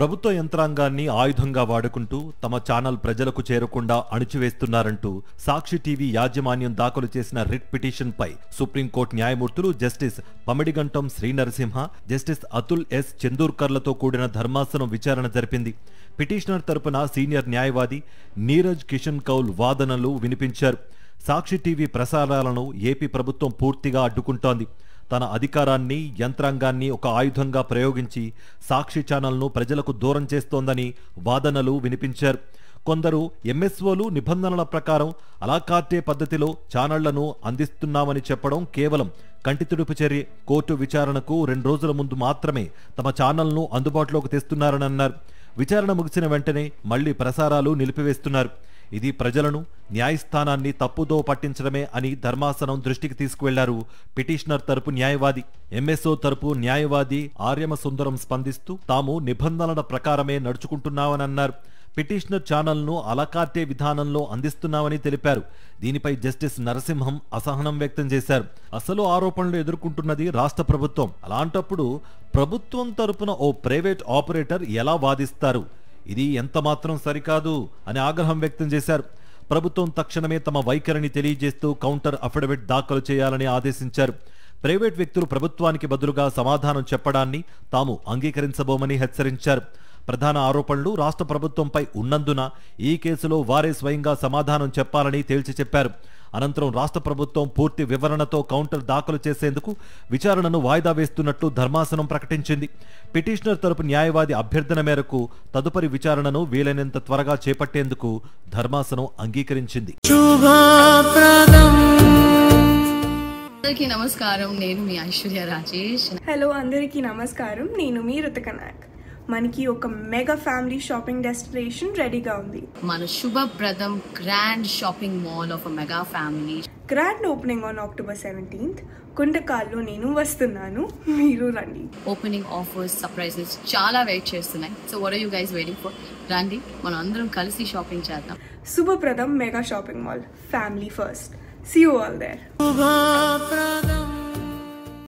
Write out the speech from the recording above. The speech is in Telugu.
ప్రభుత్వ యంత్రాంగాన్ని ఆయుధంగా వాడుకుంటూ తమ ఛానల్ ప్రజలకు చేరకుండా అణిచివేస్తున్నారంటూ సాక్షి టీవీ యాజమాన్యం దాఖలు చేసిన రిట్ పిటిషన్పై సుప్రీంకోర్టు న్యాయమూర్తులు justice Pamidighantam Sri Narasimha, justice Atul S చందూర్కర్లతో కూడిన ధర్మాసనం విచారణ జరిపింది. పిటిషనర్ తరపున సీనియర్ న్యాయవాది నీరజ్ కిషన్ కౌల్ వాదనలు వినిపించారు. సాక్షి టీవీ ప్రసారాలను ఏపీ ప్రభుత్వం పూర్తిగా అడ్డుకుంటోంది. తన అధికారాన్ని, యంత్రాంగాన్ని ఒక ఆయుధంగా ప్రయోగించి సాక్షి ఛానల్ను ప్రజలకు దూరం చేస్తోందని వాదనలు వినిపించారు. కొందరు ఎంఎస్ఓలు నిబంధనల ప్రకారం అలాకార్టే పద్ధతిలో ఛానళ్లను అందిస్తున్నామని చెప్పడం కేవలం కంటితుడుపు చర్య. కోర్టు విచారణకు 2 రోజుల ముందు మాత్రమే తమ ఛానల్ను అందుబాటులోకి తెస్తున్నారని అన్నారు. విచారణ ముగిసిన వెంటనే మళ్లీ ప్రసారాలు నిలిపివేస్తున్నారు. ఇది ప్రజలను, న్యాయస్థానాన్ని తప్పుదో పట్టించడమే అని ధర్మాసనం దృష్టికి తీసుకువెళ్లారు పిటిషనర్ తరపు న్యాయవాది. ఎంఎస్ఓ తరపు న్యాయవాది ఆర్యమ సుందరం స్పందిస్తూ తాము నిబంధనల ప్రకారమే నడుచుకుంటున్నామని అన్నారు. పిటిషనర్ ఛానల్ను అలాకార్టే విధానంలో అందిస్తున్నామని తెలిపారు. దీనిపై జస్టిస్ నరసింహం అసహనం వ్యక్తం చేశారు. అసలు ఆరోపణలు ఎదుర్కొంటున్నది రాష్ట్ర ప్రభుత్వం. అలాంటప్పుడు ప్రభుత్వం తరపున ఓ ప్రైవేట్ ఆపరేటర్ ఎలా వాదిస్తారు? ఇది ఎంతమాత్రం సరికాదు అని ఆగ్రహం వ్యక్తం చేశారు. ప్రభుత్వం తక్షణమే తమ వైఖరిని తెలియజేస్తూ కౌంటర్ అఫిడవిట్ దాఖలు చేయాలని ఆదేశించారు. ప్రైవేట్ వ్యక్తులు ప్రభుత్వానికి బదులుగా సమాధానం చెప్పడాన్ని తాము అంగీకరించబోమని హెచ్చరించారు. ప్రధాన ఆరోపణలు రాష్ట్ర ప్రభుత్వంపై ఉన్నందున ఈ కేసులో వారే స్వయంగా సమాధానం చెప్పాలని తేల్చి చెప్పారు. అనంతరం రాష్ట్ర ప్రభుత్వం పూర్తి వివరణతో కౌంటర్ దాఖలు చేసేందుకు విచారణను వాయిదా వేస్తున్నట్లు ధర్మాసనం ప్రకటించింది. పిటిషనర్ తరపు న్యాయవాది అభ్యర్థన మేరకు తదుపరి విచారణను వీలైనంత త్వరగా చేపట్టేందుకు ధర్మాసనం అంగీకరించింది. అందరికీ నమస్కారం, నేను మీ ఐశ్వర్య రాజేష్. హలో అందరికీ నమస్కారం, నేను మీ రుతిక నాయక్. మనకి ఒక మెగా ఫ్యామిలీ షాపింగ్ డెస్టినేషన్ రెడీగా ఉంది. మన Shubhapradam grand shopping mall of mega family. Grand opening on October 17th. కుండకాల్లో నేను వస్తున్నాను, మీరు రండి. ఓపెనింగ్ ఆఫర్స్, సర్ప్రైజెస్ చాలా వెయిట్ చేస్తున్నాయి. So what are you guys waiting for? రండి, మనం అందరం కలిసి షాపింగ్ చేద్దాం. Shubhapradam mega shopping mall, family first. See you all there.